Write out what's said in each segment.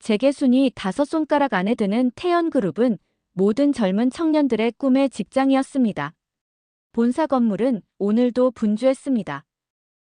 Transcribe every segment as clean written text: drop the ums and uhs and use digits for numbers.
재계순위 5손가락 안에 드는 태연그룹은 모든 젊은 청년들의 꿈의 직장이었습니다. 본사 건물은 오늘도 분주했습니다.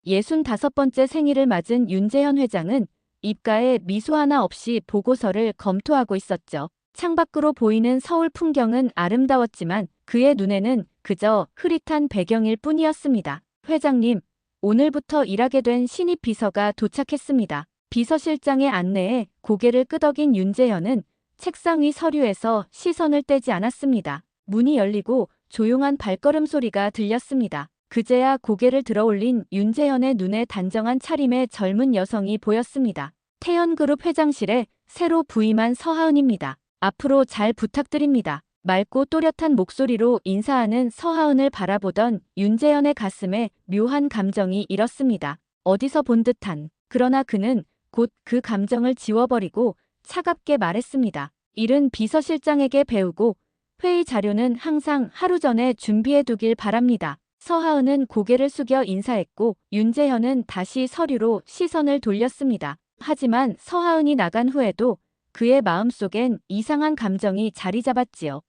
65번째 생일을 맞은 윤재현 회장은 입가에 미소 하나 없이 보고서를 검토하고 있었죠. 창밖으로 보이는 서울 풍경은 아름다웠지만 그의 눈에는 그저 흐릿한 배경일 뿐이었습니다. 회장님, 오늘부터 일하게 된 신입 비서가 도착했습니다. 비서실장의 안내에 고개를 끄덕인 윤재현은 책상 위 서류에서 시선을 떼지 않았습니다. 문이 열리고 조용한 발걸음 소리가 들렸습니다. 그제야 고개를 들어올린 윤재현의 눈에 단정한 차림의 젊은 여성이 보였습니다. 태연그룹 회장실에 새로 부임한 서하은입니다. 앞으로 잘 부탁드립니다. 맑고 또렷한 목소리로 인사하는 서하은을 바라보던 윤재현의 가슴에 묘한 감정이 일었습니다. 어디서 본 듯한. 그러나 그는 곧 그 감정을 지워버리고 차갑게 말했습니다. 일은 비서실장에게 배우고 회의 자료는 항상 하루 전에 준비해두길 바랍니다. 서하은은 고개를 숙여 인사했고 윤재현은 다시 서류로 시선을 돌렸습니다. 하지만 서하은이 나간 후에도 그의 마음속엔 이상한 감정이 자리 잡았지요.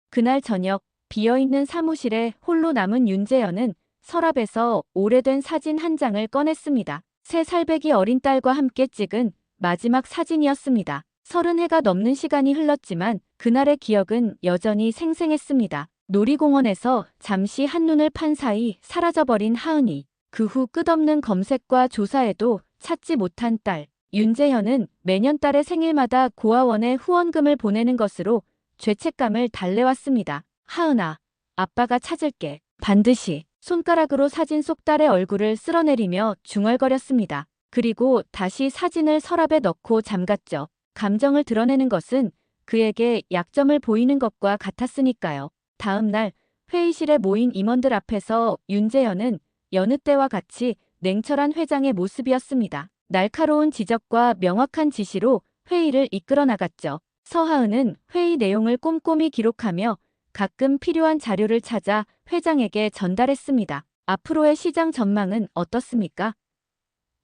그날 저녁 비어있는 사무실에 홀로 남은 윤재현은 서랍에서 오래된 사진 한 장을 꺼냈습니다. 3살배기 어린 딸과 함께 찍은 마지막 사진이었습니다. 30해가 넘는 시간이 흘렀지만 그날의 기억은 여전히 생생했습니다. 놀이공원에서 잠시 한눈을 판 사이 사라져버린 하은이. 그 후 끝없는 검색과 조사에도 찾지 못한 딸. 윤재현은 매년 딸의 생일마다 고아원에 후원금을 보내는 것으로 죄책감을 달래왔습니다. 하은아, 아빠가 찾을게. 반드시. 손가락으로 사진 속 딸의 얼굴을 쓸어내리며 중얼거렸습니다. 그리고 다시 사진을 서랍에 넣고 잠갔죠. 감정을 드러내는 것은 그에게 약점을 보이는 것과 같았으니까요. 다음 날 회의실에 모인 임원들 앞에서 윤재현은 여느 때와 같이 냉철한 회장의 모습이었습니다. 날카로운 지적과 명확한 지시로 회의를 이끌어 나갔죠. 서하은은 회의 내용을 꼼꼼히 기록하며 가끔 필요한 자료를 찾아 회장에게 전달했습니다. 앞으로의 시장 전망은 어떻습니까?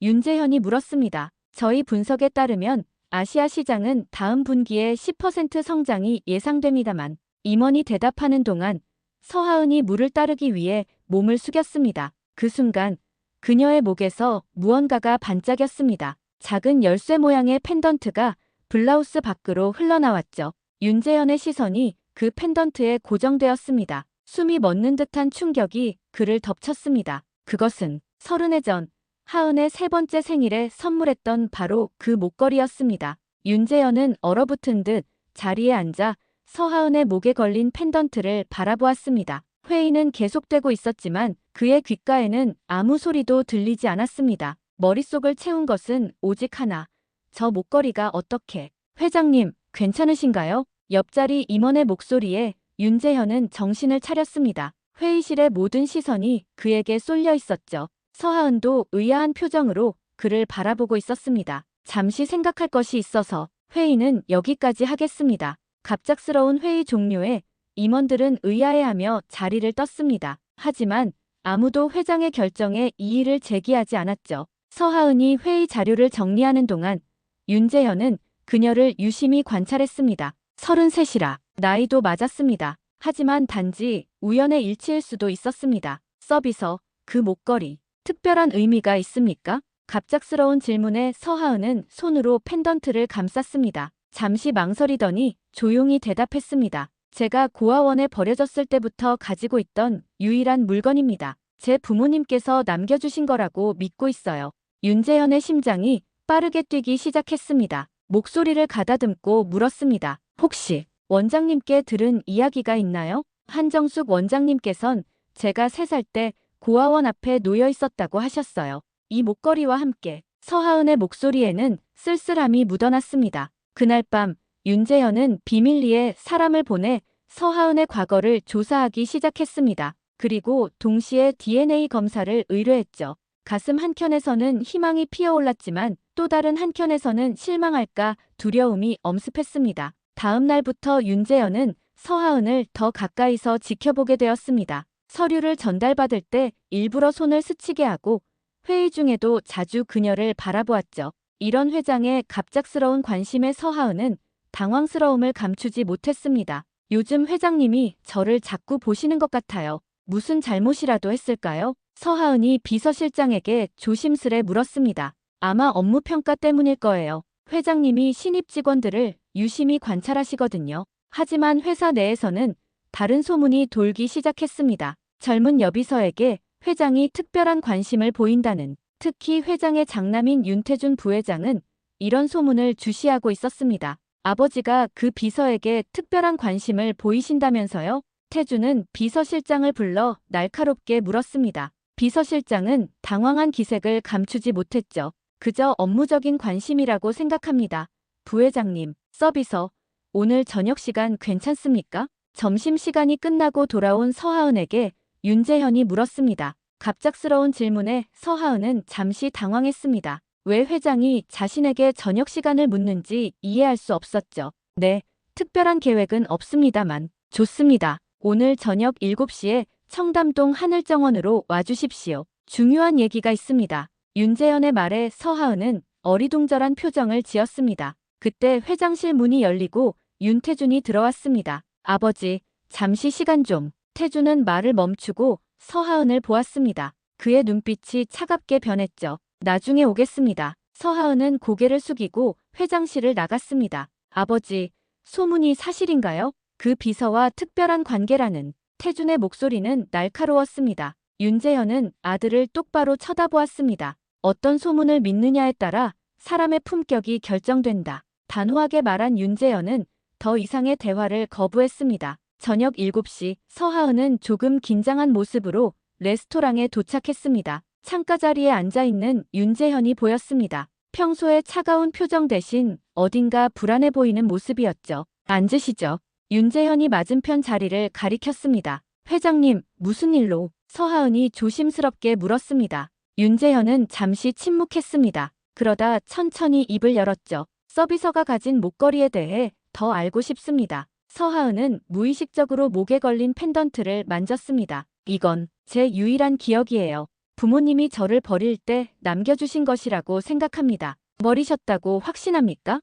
윤재현이 물었습니다. 저희 분석에 따르면 아시아 시장은 다음 분기에 10% 성장이 예상됩니다만 임원이 대답하는 동안 서하은이 물을 따르기 위해 몸을 숙였습니다. 그 순간 그녀의 목에서 무언가가 반짝였습니다. 작은 열쇠 모양의 펜던트가 블라우스 밖으로 흘러나왔죠. 윤재현의 시선이 그 펜던트에 고정되었습니다. 숨이 멎는 듯한 충격이 그를 덮쳤습니다. 그것은 30해 전 하은의 3번째 생일에 선물했던 바로 그 목걸이였습니다. 윤재현은 얼어붙은 듯 자리에 앉아 서하은의 목에 걸린 펜던트를 바라보았습니다. 회의는 계속되고 있었지만 그의 귓가에는 아무 소리도 들리지 않았습니다. 머릿속을 채운 것은 오직 하나. 저 목걸이가 어떻게. 회장님, 괜찮으신가요? 옆자리 임원의 목소리에 윤재현은 정신을 차렸습니다. 회의실의 모든 시선이 그에게 쏠려 있었죠. 서하은도 의아한 표정으로 그를 바라보고 있었습니다. 잠시 생각할 것이 있어서 회의는 여기까지 하겠습니다. 갑작스러운 회의 종료에 임원들은 의아해하며 자리를 떴습니다. 하지만 아무도 회장의 결정에 이의를 제기하지 않았죠. 서하은이 회의 자료를 정리하는 동안 윤재현은 그녀를 유심히 관찰했습니다. 33이라. 나이도 맞았습니다. 하지만 단지 우연의 일치일 수도 있었습니다. 서비서, 그 목걸이. 특별한 의미가 있습니까? 갑작스러운 질문에 서하은은 손으로 펜던트를 감쌌습니다. 잠시 망설이더니 조용히 대답했습니다. 제가 고아원에 버려졌을 때부터 가지고 있던 유일한 물건입니다. 제 부모님께서 남겨주신 거라고 믿고 있어요. 윤재현의 심장이 빠르게 뛰기 시작했습니다. 목소리를 가다듬고 물었습니다. 혹시 원장님께 들은 이야기가 있나요? 한정숙 원장님께선 제가 3살 때 고아원 앞에 놓여 있었다고 하셨어요. 이 목걸이와 함께. 서하은의 목소리에는 쓸쓸함이 묻어났습니다. 그날 밤 윤재현은 비밀리에 사람을 보내 서하은의 과거를 조사하기 시작했습니다. 그리고 동시에 DNA 검사를 의뢰했죠. 가슴 한켠에서는 희망이 피어올랐지만 또 다른 한켠에서는 실망할까 두려움이 엄습했습니다. 다음 날부터 윤재현은 서하은을 더 가까이서 지켜보게 되었습니다. 서류를 전달받을 때 일부러 손을 스치게 하고 회의 중에도 자주 그녀를 바라보았죠. 이런 회장의 갑작스러운 관심에 서하은은 당황스러움을 감추지 못했습니다. 요즘 회장님이 저를 자꾸 보시는 것 같아요. 무슨 잘못이라도 했을까요? 서하은이 비서실장에게 조심스레 물었습니다. 아마 업무 평가 때문일 거예요. 회장님이 신입 직원들을 유심히 관찰하시거든요. 하지만 회사 내에서는 다른 소문이 돌기 시작했습니다. 젊은 여비서에게 회장이 특별한 관심을 보인다는, 특히 회장의 장남인 윤태준 부회장은 이런 소문을 주시하고 있었습니다. 아버지가 그 비서에게 특별한 관심을 보이신다면서요? 태준은 비서실장을 불러 날카롭게 물었습니다. 비서실장은 당황한 기색을 감추지 못했죠. 그저 업무적인 관심이라고 생각합니다. 부회장님, 서비서, 오늘 저녁 시간 괜찮습니까? 점심시간이 끝나고 돌아온 서하은에게 윤재현이 물었습니다. 갑작스러운 질문에 서하은은 잠시 당황했습니다. 왜 회장이 자신에게 저녁 시간을 묻는지 이해할 수 없었죠. 네, 특별한 계획은 없습니다만. 좋습니다. 오늘 저녁 7시에 청담동 하늘정원으로 와주십시오. 중요한 얘기가 있습니다. 윤재현의 말에 서하은은 어리둥절한 표정을 지었습니다. 그때 회장실 문이 열리고 윤태준이 들어왔습니다. 아버지, 잠시 시간 좀. 태준은 말을 멈추고 서하은을 보았습니다. 그의 눈빛이 차갑게 변했죠. 나중에 오겠습니다. 서하은은 고개를 숙이고 회장실을 나갔습니다. 아버지, 소문이 사실인가요? 그 비서와 특별한 관계라는. 태준의 목소리는 날카로웠습니다. 윤재현은 아들을 똑바로 쳐다보았습니다. 어떤 소문을 믿느냐에 따라 사람의 품격이 결정된다. 단호하게 말한 윤재현은 더 이상의 대화를 거부했습니다. 저녁 7시 서하은은 조금 긴장한 모습으로 레스토랑에 도착했습니다. 창가 자리에 앉아있는 윤재현이 보였습니다. 평소의 차가운 표정 대신 어딘가 불안해 보이는 모습이었죠. 앉으시죠. 윤재현이 맞은편 자리를 가리켰습니다. 회장님, 무슨 일로? 서하은이 조심스럽게 물었습니다. 윤재현은 잠시 침묵했습니다. 그러다 천천히 입을 열었죠. 서비서가 가진 목걸이에 대해 더 알고 싶습니다. 서하은은 무의식적으로 목에 걸린 펜던트를 만졌습니다. 이건 제 유일한 기억이에요. 부모님이 저를 버릴 때 남겨주신 것이라고 생각합니다. 버리셨다고 확신합니까?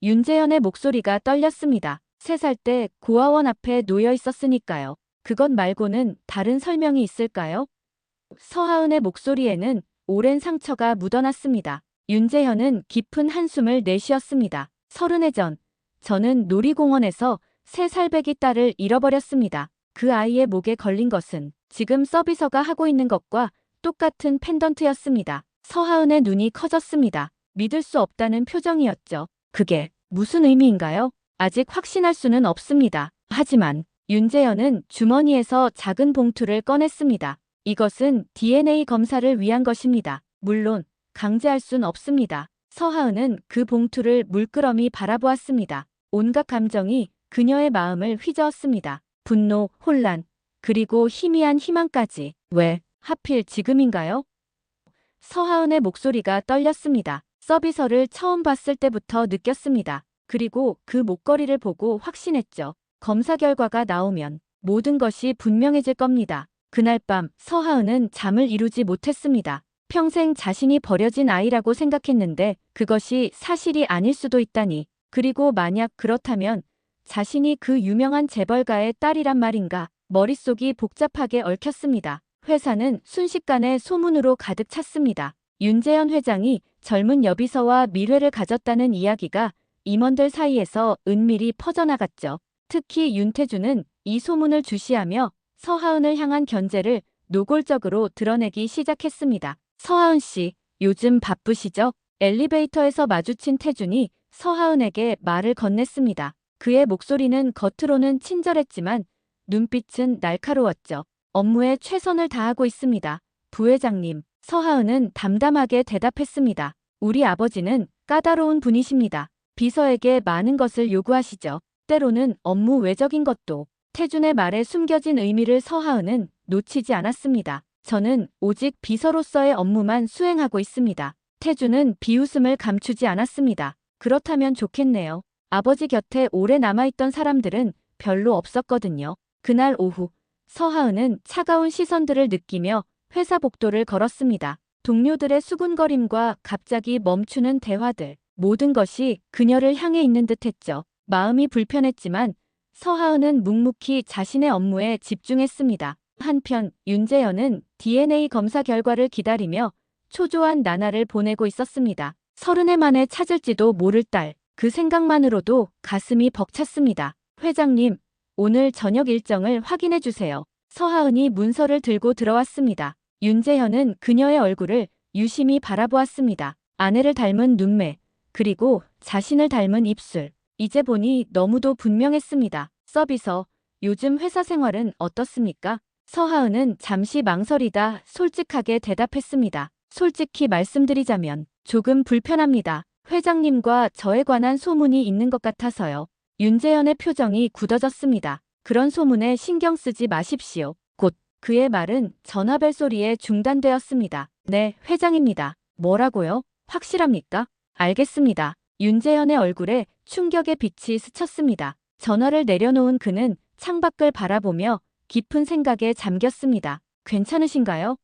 윤재현의 목소리가 떨렸습니다. 3살 때 고아원 앞에 놓여 있었으니까요. 그것 말고는 다른 설명이 있을까요? 서하은의 목소리에는 오랜 상처가 묻어났습니다. 윤재현은 깊은 한숨을 내쉬었습니다. 30해 전, 저는 놀이공원에서 3살배기 딸을 잃어버렸습니다. 그 아이의 목에 걸린 것은 지금 서비서가 하고 있는 것과 똑같은 펜던트였습니다. 서하은의 눈이 커졌습니다. 믿을 수 없다는 표정이었죠. 그게 무슨 의미인가요? 아직 확신할 수는 없습니다. 하지만 윤재현은 주머니에서 작은 봉투를 꺼냈습니다. 이것은 DNA 검사를 위한 것입니다. 물론 강제할 순 없습니다. 서하은은 그 봉투를 물끄러미 바라보았습니다. 온갖 감정이 그녀의 마음을 휘저었습니다. 분노, 혼란, 그리고 희미한 희망까지. 왜 하필 지금인가요? 서하은의 목소리가 떨렸습니다. 서비서를 처음 봤을 때부터 느꼈습니다. 그리고 그 목걸이를 보고 확신했죠. 검사 결과가 나오면 모든 것이 분명해질 겁니다. 그날 밤 서하은은 잠을 이루지 못했습니다. 평생 자신이 버려진 아이라고 생각했는데 그것이 사실이 아닐 수도 있다니. 그리고 만약 그렇다면 자신이 그 유명한 재벌가의 딸이란 말인가. 머릿속이 복잡하게 얽혔습니다. 회사는 순식간에 소문으로 가득 찼습니다. 윤재현 회장이 젊은 여비서와 밀회를 가졌다는 이야기가 임원들 사이에서 은밀히 퍼져나갔죠. 특히 윤태준은 이 소문을 주시하며 서하은을 향한 견제를 노골적으로 드러내기 시작했습니다. 서하은 씨, 요즘 바쁘시죠? 엘리베이터에서 마주친 태준이 서하은에게 말을 건넸습니다. 그의 목소리는 겉으로는 친절했지만 눈빛은 날카로웠죠. 업무에 최선을 다하고 있습니다. 부회장님, 서하은은 담담하게 대답했습니다. 우리 아버지는 까다로운 분이십니다. 비서에게 많은 것을 요구하시죠. 때로는 업무 외적인 것도. 태준의 말에 숨겨진 의미를 서하은은 놓치지 않았습니다. 저는 오직 비서로서의 업무만 수행하고 있습니다. 태준은 비웃음을 감추지 않았습니다. 그렇다면 좋겠네요. 아버지 곁에 오래 남아있던 사람들은 별로 없었거든요. 그날 오후 서하은은 차가운 시선들을 느끼며 회사 복도를 걸었습니다. 동료들의 수군거림과 갑자기 멈추는 대화들, 모든 것이 그녀를 향해 있는 듯했죠. 마음이 불편했지만 서하은은 묵묵히 자신의 업무에 집중했습니다. 한편 윤재현은 DNA 검사 결과를 기다리며 초조한 나날을 보내고 있었습니다. 30해 만에 찾을지도 모를 딸, 그 생각만으로도 가슴이 벅찼습니다. 회장님, 오늘 저녁 일정을 확인해 주세요. 서하은이 문서를 들고 들어왔습니다. 윤재현은 그녀의 얼굴을 유심히 바라보았습니다. 아내를 닮은 눈매, 그리고 자신을 닮은 입술. 이제 보니 너무도 분명했습니다. 서비서, 요즘 회사 생활은 어떻습니까? 서하은은 잠시 망설이다 솔직하게 대답했습니다. 솔직히 말씀드리자면 조금 불편합니다. 회장님과 저에 관한 소문이 있는 것 같아서요. 윤재현의 표정이 굳어졌습니다. 그런 소문에 신경 쓰지 마십시오. 곧 그의 말은 전화벨 소리에 중단되었습니다. 네, 회장입니다. 뭐라고요? 확실합니까? 알겠습니다. 윤재현의 얼굴에 충격의 빛이 스쳤습니다. 전화를 내려놓은 그는 창밖을 바라보며 깊은 생각에 잠겼습니다. 괜찮으신가요?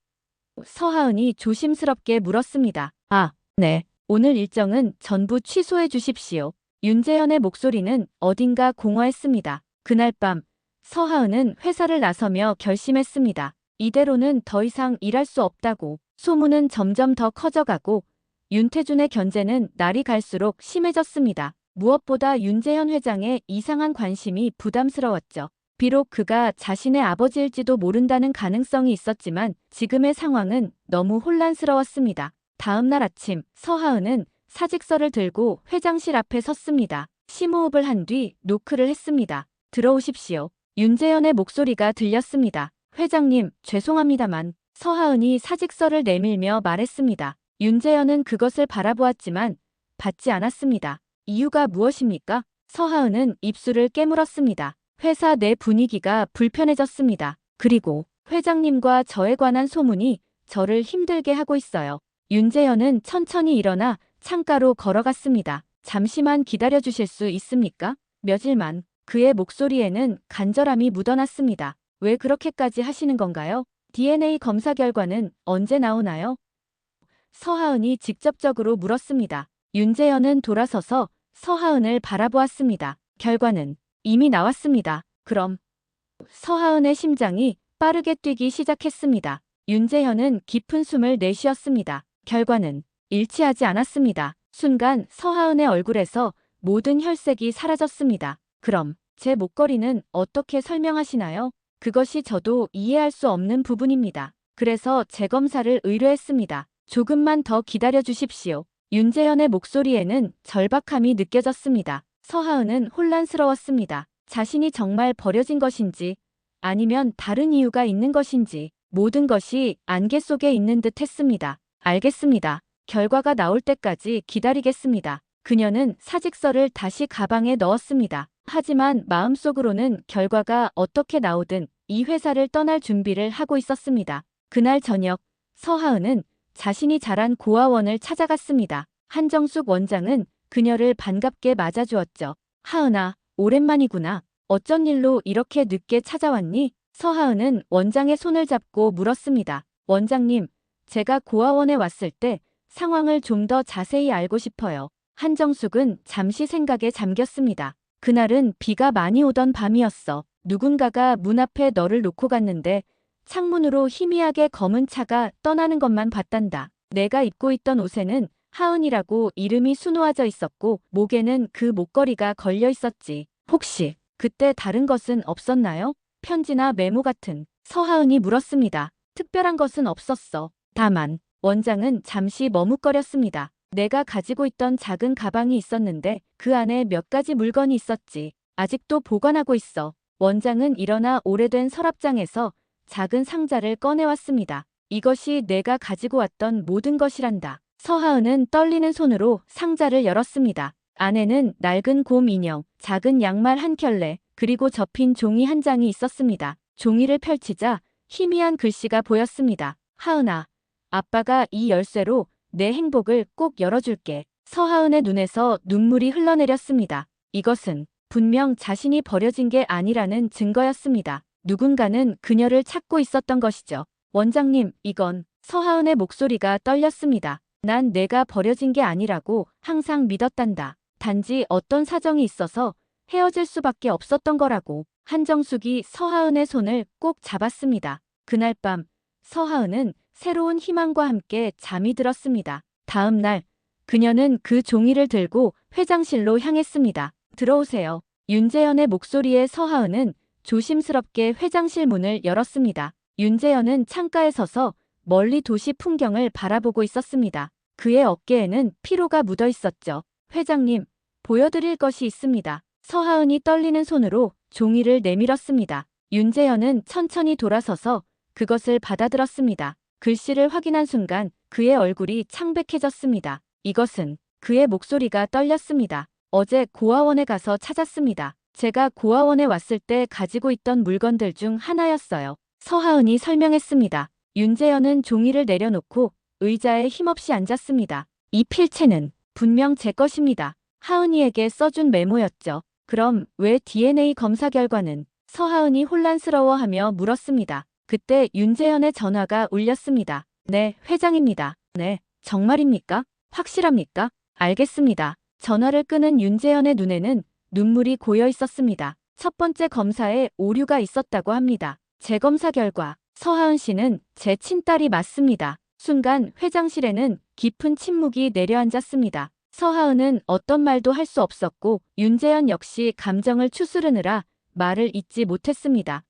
서하은이 조심스럽게 물었습니다. 아, 네. 오늘 일정은 전부 취소해 주십시오. 윤재현의 목소리는 어딘가 공허했습니다. 그날 밤 서하은은 회사를 나서며 결심했습니다. 이대로는 더 이상 일할 수 없다고. 소문은 점점 더 커져가고 윤태준의 견제는 날이 갈수록 심해졌습니다. 무엇보다 윤재현 회장의 이상한 관심이 부담스러웠죠. 비록 그가 자신의 아버지일지도 모른다는 가능성이 있었지만 지금의 상황은 너무 혼란스러웠습니다. 다음 날 아침 서하은은 사직서를 들고 회장실 앞에 섰습니다. 심호흡을 한 뒤 노크를 했습니다. 들어오십시오. 윤재현의 목소리가 들렸습니다. 회장님, 죄송합니다만. 서하은이 사직서를 내밀며 말했습니다. 윤재현은 그것을 바라보았지만 받지 않았습니다. 이유가 무엇입니까? 서하은은 입술을 깨물었습니다. 회사 내 분위기가 불편해졌습니다. 그리고 회장님과 저에 관한 소문이 저를 힘들게 하고 있어요. 윤재현은 천천히 일어나 창가로 걸어갔습니다. 잠시만 기다려주실 수 있습니까? 며칠만. 그의 목소리에는 간절함이 묻어났습니다. 왜 그렇게까지 하시는 건가요? DNA 검사 결과는 언제 나오나요? 서하은이 직접적으로 물었습니다. 윤재현은 돌아서서 서하은을 바라보았습니다. 결과는 이미 나왔습니다. 그럼 서하은의 심장이 빠르게 뛰기 시작했습니다. 윤재현은 깊은 숨을 내쉬었습니다. 결과는 일치하지 않았습니다. 순간 서하은의 얼굴에서 모든 혈색이 사라졌습니다. 그럼 제 목걸이는 어떻게 설명하시나요? 그것이 저도 이해할 수 없는 부분입니다. 그래서 재검사를 의뢰했습니다. 조금만 더 기다려 주십시오. 윤재현의 목소리에는 절박함이 느껴졌습니다. 서하은은 혼란스러웠습니다. 자신이 정말 버려진 것인지 아니면 다른 이유가 있는 것인지 모든 것이 안개 속에 있는 듯 했습니다. 알겠습니다. 결과가 나올 때까지 기다리겠습니다. 그녀는 사직서를 다시 가방에 넣었습니다. 하지만 마음속으로는 결과가 어떻게 나오든 이 회사를 떠날 준비를 하고 있었습니다. 그날 저녁 서하은은 자신이 자란 고아원을 찾아갔습니다. 한정숙 원장은 그녀를 반갑게 맞아주었죠. 하은아, 오랜만이구나. 어쩐 일로 이렇게 늦게 찾아왔니? 서하은은 원장의 손을 잡고 물었습니다. 원장님, 제가 고아원에 왔을 때 상황을 좀 더 자세히 알고 싶어요. 한정숙은 잠시 생각에 잠겼습니다. 그날은 비가 많이 오던 밤이었어. 누군가가 문 앞에 너를 놓고 갔는데 창문으로 희미하게 검은 차가 떠나는 것만 봤단다. 내가 입고 있던 옷에는 하은이라고 이름이 수놓아져 있었고 목에는 그 목걸이가 걸려 있었지. 혹시 그때 다른 것은 없었나요? 편지나 메모 같은. 서하은이 물었습니다. 특별한 것은 없었어. 다만 원장은 잠시 머뭇거렸습니다. 내가 가지고 있던 작은 가방이 있었는데 그 안에 몇 가지 물건이 있었지. 아직도 보관하고 있어. 원장은 일어나 오래된 서랍장에서 작은 상자를 꺼내왔습니다. 이것이 내가 가지고 왔던 모든 것이란다. 서하은은 떨리는 손으로 상자를 열었습니다. 안에는 낡은 곰 인형, 작은 양말 한 켤레, 그리고 접힌 종이 한 장이 있었습니다. 종이를 펼치자 희미한 글씨가 보였습니다. 하은아, 아빠가 이 열쇠로 내 행복을 꼭 열어줄게. 서하은의 눈에서 눈물이 흘러내렸습니다. 이것은 분명 자신이 버려진 게 아니라는 증거였습니다. 누군가는 그녀를 찾고 있었던 것이죠. 원장님, 이건 서하은의 목소리가 떨렸습니다. 난 내가 버려진 게 아니라고 항상 믿었단다. 단지 어떤 사정이 있어서 헤어질 수밖에 없었던 거라고. 한정숙이 서하은의 손을 꼭 잡았습니다. 그날 밤 서하은은 새로운 희망과 함께 잠이 들었습니다. 다음 날 그녀는 그 종이를 들고 회장실로 향했습니다. 들어오세요. 윤재현의 목소리에 서하은은 조심스럽게 회장실 문을 열었습니다. 윤재현은 창가에 서서 멀리 도시 풍경을 바라보고 있었습니다. 그의 어깨에는 피로가 묻어 있었죠. 회장님, 보여드릴 것이 있습니다. 서하은이 떨리는 손으로 종이를 내밀었습니다. 윤재현은 천천히 돌아서서 그것을 받아들었습니다. 글씨를 확인한 순간 그의 얼굴이 창백해졌습니다. 이것은 그의 목소리가 떨렸습니다. 어제 고아원에 가서 찾았습니다. 제가 고아원에 왔을 때 가지고 있던 물건들 중 하나였어요. 서하은이 설명했습니다. 윤재현은 종이를 내려놓고 의자에 힘없이 앉았습니다. 이 필체는 분명 제 것입니다. 하은이에게 써준 메모였죠. 그럼 왜 DNA 검사 결과는? 서하은이 혼란스러워하며 물었습니다. 그때 윤재현의 전화가 울렸습니다. 네, 회장입니다. 네, 정말입니까? 확실합니까? 알겠습니다. 전화를 끊은 윤재현의 눈에는 눈물이 고여 있었습니다. 첫 번째 검사에 오류가 있었다고 합니다. 재검사 결과 서하은 씨는 제 친딸이 맞습니다. 순간 회장실에는 깊은 침묵이 내려앉았습니다. 서하은은 어떤 말도 할 수 없었고 윤재현 역시 감정을 추스르느라 말을 잇지 못했습니다.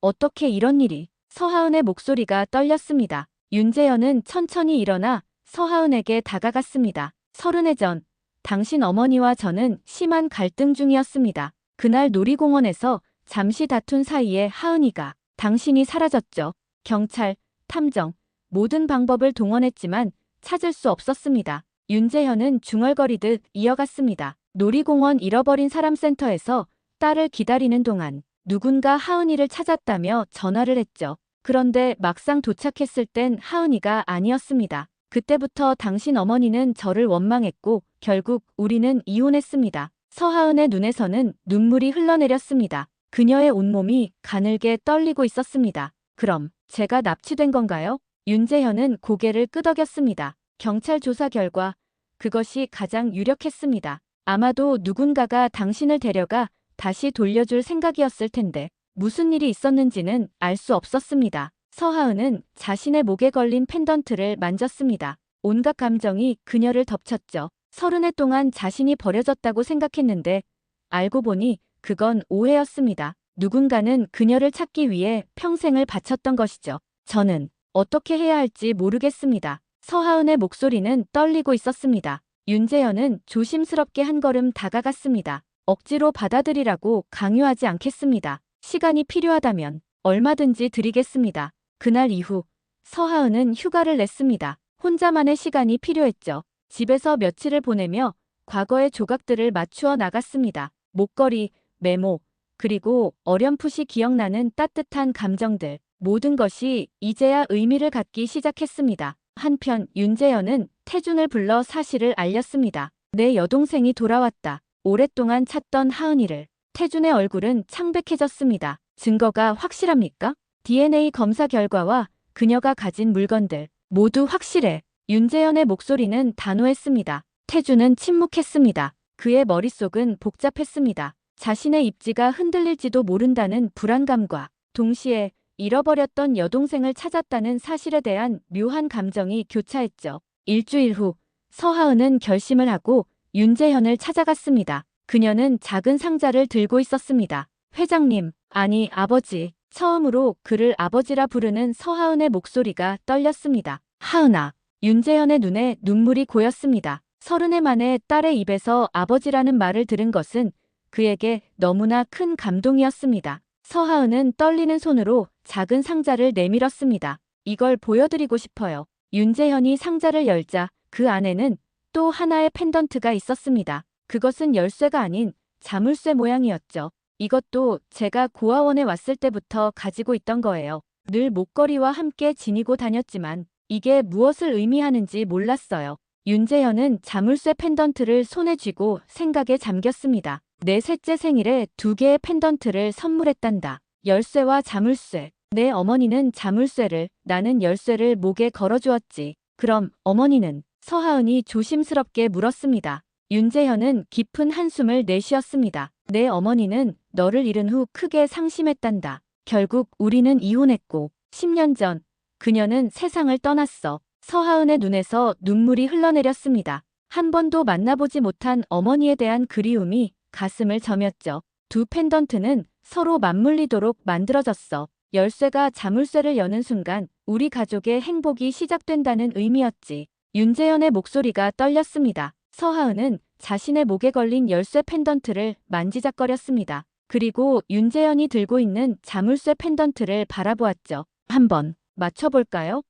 어떻게 이런 일이? 서하은의 목소리가 떨렸습니다. 윤재현은 천천히 일어나 서하은에게 다가갔습니다. 30해 전 당신 어머니와 저는 심한 갈등 중이었습니다. 그날 놀이공원에서 잠시 다툰 사이에 하은이가 당신이 사라졌죠. 경찰, 탐정, 모든 방법을 동원했지만 찾을 수 없었습니다. 윤재현은 중얼거리듯 이어갔습니다. 놀이공원 잃어버린 사람 센터에서 딸을 기다리는 동안 누군가 하은이를 찾았다며 전화를 했죠. 그런데 막상 도착했을 땐 하은이가 아니었습니다. 그때부터 당신 어머니는 저를 원망했고 결국 우리는 이혼했습니다. 서하은의 눈에서는 눈물이 흘러내렸습니다. 그녀의 온몸이 가늘게 떨리고 있었습니다. 그럼 제가 납치된 건가요? 윤재현은 고개를 끄덕였습니다. 경찰 조사 결과 그것이 가장 유력했습니다. 아마도 누군가가 당신을 데려가 다시 돌려줄 생각이었을 텐데 무슨 일이 있었는지는 알 수 없었습니다. 서하은은 자신의 목에 걸린 펜던트를 만졌습니다. 온갖 감정이 그녀를 덮쳤죠. 30해 동안 자신이 버려졌다고 생각했는데 알고 보니 그건 오해였습니다. 누군가는 그녀를 찾기 위해 평생을 바쳤던 것이죠. 저는 어떻게 해야 할지 모르겠습니다. 서하은의 목소리는 떨리고 있었습니다. 윤재현은 조심스럽게 한 걸음 다가갔습니다. 억지로 받아들이라고 강요하지 않겠습니다. 시간이 필요하다면 얼마든지 드리겠습니다. 그날 이후 서하은은 휴가를 냈습니다. 혼자만의 시간이 필요했죠. 집에서 며칠을 보내며 과거의 조각들을 맞추어 나갔습니다. 목걸이, 메모, 그리고 어렴풋이 기억나는 따뜻한 감정들. 모든 것이 이제야 의미를 갖기 시작했습니다. 한편 윤재현은 태준을 불러 사실을 알렸습니다. 내 여동생이 돌아왔다. 오랫동안 찾던 하은이를. 태준의 얼굴은 창백해졌습니다. 증거가 확실합니까? DNA 검사 결과와 그녀가 가진 물건들 모두 확실해. 윤재현의 목소리는 단호했습니다. 태준은 침묵했습니다. 그의 머릿속은 복잡했습니다. 자신의 입지가 흔들릴지도 모른다는 불안감과 동시에 잃어버렸던 여동생을 찾았다는 사실에 대한 묘한 감정이 교차했죠. 일주일 후 서하은은 결심을 하고 윤재현을 찾아갔습니다. 그녀는 작은 상자를 들고 있었습니다. 회장님, 아니 아버지. 처음으로 그를 아버지라 부르는 서하은의 목소리가 떨렸습니다. 하은아. 윤재현의 눈에 눈물이 고였습니다. 30해 만에 딸의 입에서 아버지라는 말을 들은 것은 그에게 너무나 큰 감동이었습니다. 서하은은 떨리는 손으로 작은 상자를 내밀었습니다. 이걸 보여드리고 싶어요. 윤재현이 상자를 열자 그 안에는 또 하나의 펜던트가 있었습니다. 그것은 열쇠가 아닌 자물쇠 모양이었죠. 이것도 제가 고아원에 왔을 때부터 가지고 있던 거예요. 늘 목걸이와 함께 지니고 다녔지만 이게 무엇을 의미하는지 몰랐어요. 윤재현은 자물쇠 펜던트를 손에 쥐고 생각에 잠겼습니다. 내 셋째 생일에 2개의 펜던트를 선물했단다. 열쇠와 자물쇠. 내 어머니는 자물쇠를, 나는 열쇠를 목에 걸어주었지. 그럼 어머니는? 서하은이 조심스럽게 물었습니다. 윤재현은 깊은 한숨을 내쉬었습니다. 내 어머니는 너를 잃은 후 크게 상심했단다. 결국 우리는 이혼했고 10년 전 그녀는 세상을 떠났어. 서하은의 눈에서 눈물이 흘러내렸습니다. 한 번도 만나보지 못한 어머니에 대한 그리움이 가슴을 저몄죠. 두 펜던트는 서로 맞물리도록 만들어졌어. 열쇠가 자물쇠를 여는 순간 우리 가족의 행복이 시작된다는 의미였지. 윤재현의 목소리가 떨렸습니다. 서하은은 자신의 목에 걸린 열쇠 펜던트를 만지작거렸습니다. 그리고 윤재현이 들고 있는 자물쇠 펜던트를 바라보았죠. 한번 맞춰볼까요?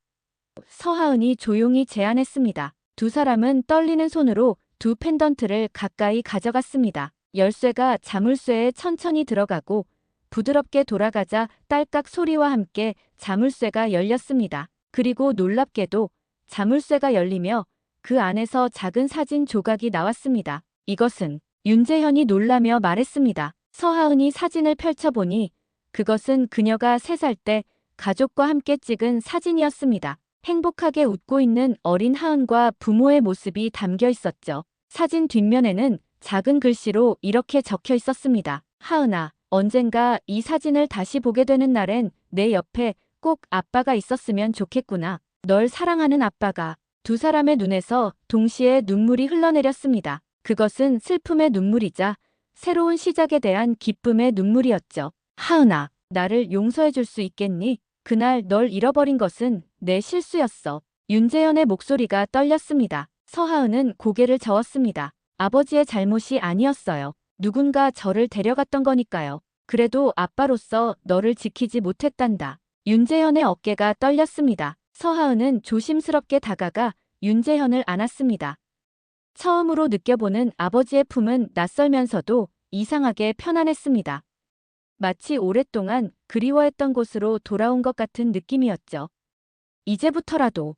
서하은이 조용히 제안했습니다. 두 사람은 떨리는 손으로 두 펜던트를 가까이 가져갔습니다. 열쇠가 자물쇠에 천천히 들어가고 부드럽게 돌아가자 딸깍 소리와 함께 자물쇠가 열렸습니다. 그리고 놀랍게도 자물쇠가 열리며 그 안에서 작은 사진 조각이 나왔습니다. 이것은 윤재현이 놀라며 말했습니다. 서하은이 사진을 펼쳐보니 그것은 그녀가 3살 때 가족과 함께 찍은 사진이었습니다. 행복하게 웃고 있는 어린 하은과 부모의 모습이 담겨 있었죠. 사진 뒷면에는 작은 글씨로 이렇게 적혀 있었습니다. 하은아, 언젠가 이 사진을 다시 보게 되는 날엔 내 옆에 꼭 아빠가 있었으면 좋겠구나. 널 사랑하는 아빠가. 두 사람의 눈에서 동시에 눈물이 흘러내렸습니다. 그것은 슬픔의 눈물이자 새로운 시작에 대한 기쁨의 눈물이었죠. 하은아, 나를 용서해 줄 수 있겠니? 그날 널 잃어버린 것은 내 실수였어. 윤재현의 목소리가 떨렸습니다. 서하은은 고개를 저었습니다. 아버지의 잘못이 아니었어요. 누군가 저를 데려갔던 거니까요. 그래도 아빠로서 너를 지키지 못했단다. 윤재현의 어깨가 떨렸습니다. 서하은은 조심스럽게 다가가 윤재현을 안았습니다. 처음으로 느껴보는 아버지의 품은 낯설면서도 이상하게 편안했습니다. 마치 오랫동안 그리워했던 곳으로 돌아온 것 같은 느낌이었죠. 이제부터라도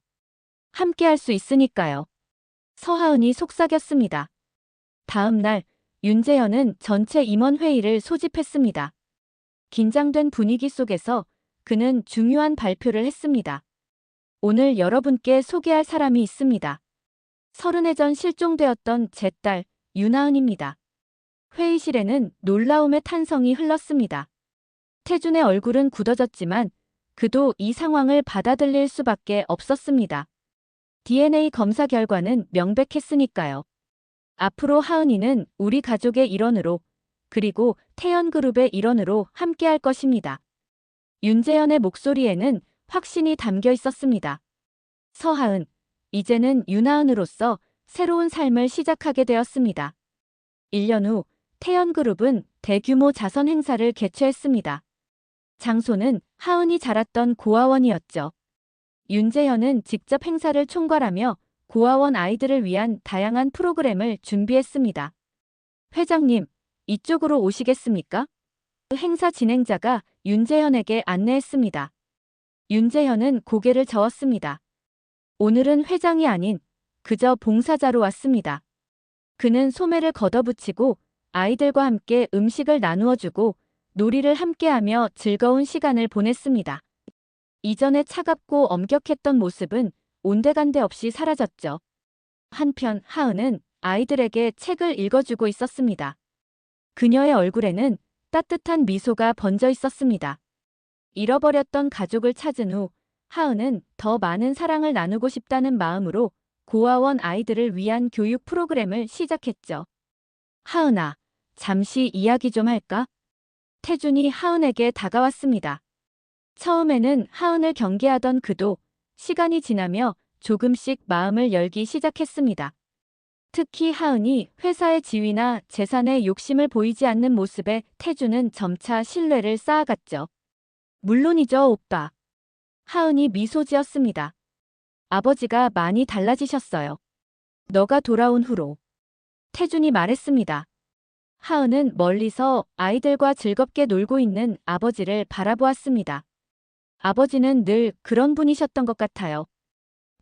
함께할 수 있으니까요. 서하은이 속삭였습니다. 다음 날 윤재현은 전체 임원 회의를 소집했습니다. 긴장된 분위기 속에서 그는 중요한 발표를 했습니다. 오늘 여러분께 소개할 사람이 있습니다. 30해 전 실종되었던 제 딸 윤하은입니다. 회의실에는 놀라움의 탄성이 흘렀습니다. 태준의 얼굴은 굳어졌지만 그도 이 상황을 받아들일 수밖에 없었습니다. DNA 검사 결과는 명백했으니까요. 앞으로 하은이는 우리 가족의 일원으로 그리고 태연그룹의 일원으로 함께할 것입니다. 윤재현의 목소리에는 확신이 담겨 있었습니다. 서하은, 이제는 윤하은으로서 새로운 삶을 시작하게 되었습니다. 1년 후 태연그룹은 대규모 자선 행사를 개최했습니다. 장소는 하은이 자랐던 고아원이었죠. 윤재현은 직접 행사를 총괄하며 고아원 아이들을 위한 다양한 프로그램을 준비했습니다. 회장님, 이쪽으로 오시겠습니까? 행사 진행자가 윤재현에게 안내했습니다. 윤재현은 고개를 저었습니다. 오늘은 회장이 아닌 그저 봉사자로 왔습니다. 그는 소매를 걷어붙이고 아이들과 함께 음식을 나누어주고 놀이를 함께하며 즐거운 시간을 보냈습니다. 이전에 차갑고 엄격했던 모습은 온데간데 없이 사라졌죠. 한편 하은은 아이들에게 책을 읽어주고 있었습니다. 그녀의 얼굴에는 따뜻한 미소가 번져 있었습니다. 잃어버렸던 가족을 찾은 후 하은은 더 많은 사랑을 나누고 싶다는 마음으로 고아원 아이들을 위한 교육 프로그램을 시작했죠. 하은아, 잠시 이야기 좀 할까? 태준이 하은에게 다가왔습니다. 처음에는 하은을 경계하던 그도 시간이 지나며 조금씩 마음을 열기 시작했습니다. 특히 하은이 회사의 지위나 재산에 욕심을 보이지 않는 모습에 태준은 점차 신뢰를 쌓아갔죠. 물론이죠, 오빠. 하은이 미소 지었습니다. 아버지가 많이 달라지셨어요. 너가 돌아온 후로. 태준이 말했습니다. 하은은 멀리서 아이들과 즐겁게 놀고 있는 아버지를 바라보았습니다. 아버지는 늘 그런 분이셨던 것 같아요.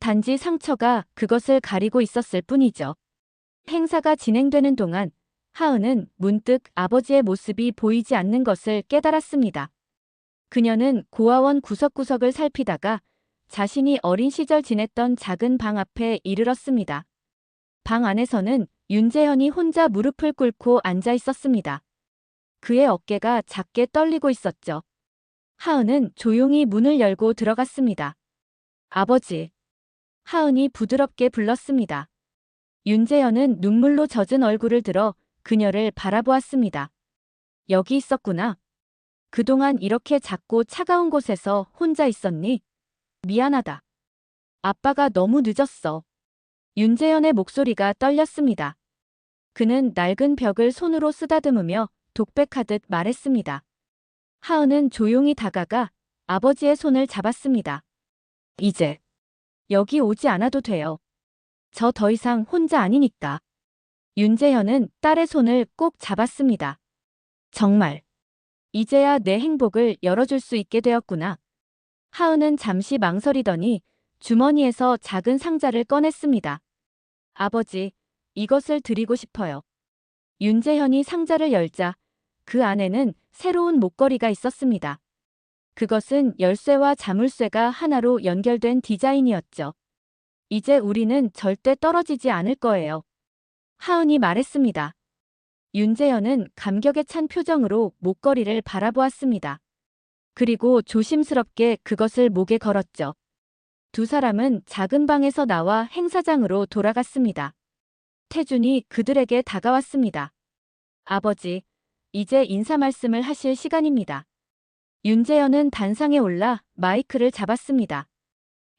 단지 상처가 그것을 가리고 있었을 뿐이죠. 행사가 진행되는 동안 하은은 문득 아버지의 모습이 보이지 않는 것을 깨달았습니다. 그녀는 고아원 구석구석을 살피다가 자신이 어린 시절 지냈던 작은 방 앞에 이르렀습니다. 방 안에서는 윤재현이 혼자 무릎을 꿇고 앉아 있었습니다. 그의 어깨가 작게 떨리고 있었죠. 하은은 조용히 문을 열고 들어갔습니다. 아버지. 하은이 부드럽게 불렀습니다. 윤재현은 눈물로 젖은 얼굴을 들어 그녀를 바라보았습니다. 여기 있었구나. 그동안 이렇게 작고 차가운 곳에서 혼자 있었니? 미안하다. 아빠가 너무 늦었어. 윤재현의 목소리가 떨렸습니다. 그는 낡은 벽을 손으로 쓰다듬으며 독백하듯 말했습니다. 하은은 조용히 다가가 아버지의 손을 잡았습니다. 이제 여기 오지 않아도 돼요. 저 더 이상 혼자 아니니까. 윤재현은 딸의 손을 꼭 잡았습니다. 정말 이제야 내 행복을 열어줄 수 있게 되었구나. 하은은 잠시 망설이더니 주머니에서 작은 상자를 꺼냈습니다. 아버지, 이것을 드리고 싶어요. 윤재현이 상자를 열자 그 안에는 새로운 목걸이가 있었습니다. 그것은 열쇠와 자물쇠가 하나로 연결된 디자인이었죠. 이제 우리는 절대 떨어지지 않을 거예요. 하은이 말했습니다. 윤재현은 감격에 찬 표정으로 목걸이를 바라보았습니다. 그리고 조심스럽게 그것을 목에 걸었죠. 두 사람은 작은 방에서 나와 행사장으로 돌아갔습니다. 태준이 그들에게 다가왔습니다. 아버지, 이제 인사 말씀을 하실 시간입니다. 윤재현은 단상에 올라 마이크를 잡았습니다.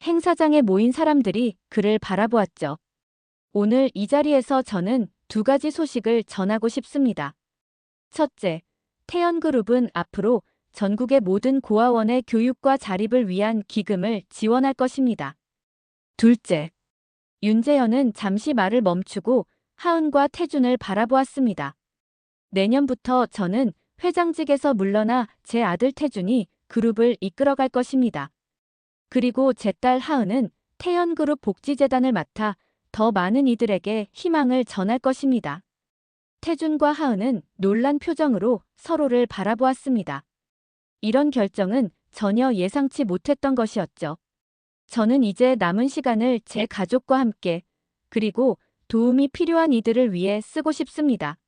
행사장에 모인 사람들이 그를 바라보았죠. 오늘 이 자리에서 저는 두 가지 소식을 전하고 싶습니다. 첫째, 태연그룹은 앞으로 전국의 모든 고아원의 교육과 자립을 위한 기금을 지원할 것입니다. 둘째, 윤재현은 잠시 말을 멈추고 하은과 태준을 바라보았습니다. 내년부터 저는 회장직에서 물러나 제 아들 태준이 그룹을 이끌어갈 것입니다. 그리고 제 딸 하은은 태연그룹 복지재단을 맡아 더 많은 이들에게 희망을 전할 것입니다. 태준과 하은은 놀란 표정으로 서로를 바라보았습니다. 이런 결정은 전혀 예상치 못했던 것이었죠. 저는 이제 남은 시간을 제 가족과 함께 그리고 도움이 필요한 이들을 위해 쓰고 싶습니다.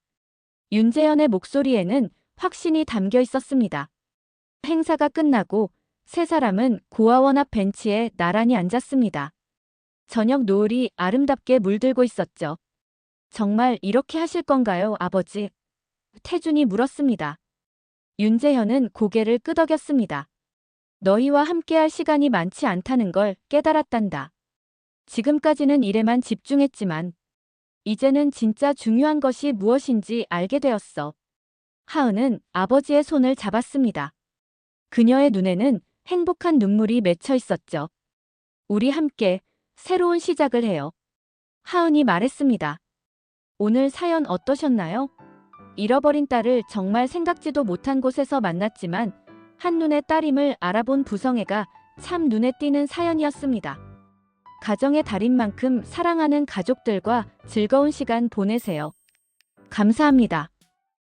윤재현의 목소리에는 확신이 담겨 있었습니다. 행사가 끝나고 세 사람은 고아원 앞 벤치에 나란히 앉았습니다. 저녁 노을이 아름답게 물들고 있었죠. 정말 이렇게 하실 건가요, 아버지? 태준이 물었습니다. 윤재현은 고개를 끄덕였습니다. 너희와 함께할 시간이 많지 않다는 걸 깨달았단다. 지금까지는 일에만 집중했지만 이제는 진짜 중요한 것이 무엇인지 알게 되었어. 하은은 아버지의 손을 잡았습니다. 그녀의 눈에는 행복한 눈물이 맺혀 있었죠. 우리 함께 새로운 시작을 해요. 하은이 말했습니다. 오늘 사연 어떠셨나요? 잃어버린 딸을 정말 생각지도 못한 곳에서 만났지만 한눈에 딸임을 알아본 부성애가 참 눈에 띄는 사연이었습니다. 가정의 달인만큼 사랑하는 가족들과 즐거운 시간 보내세요. 감사합니다.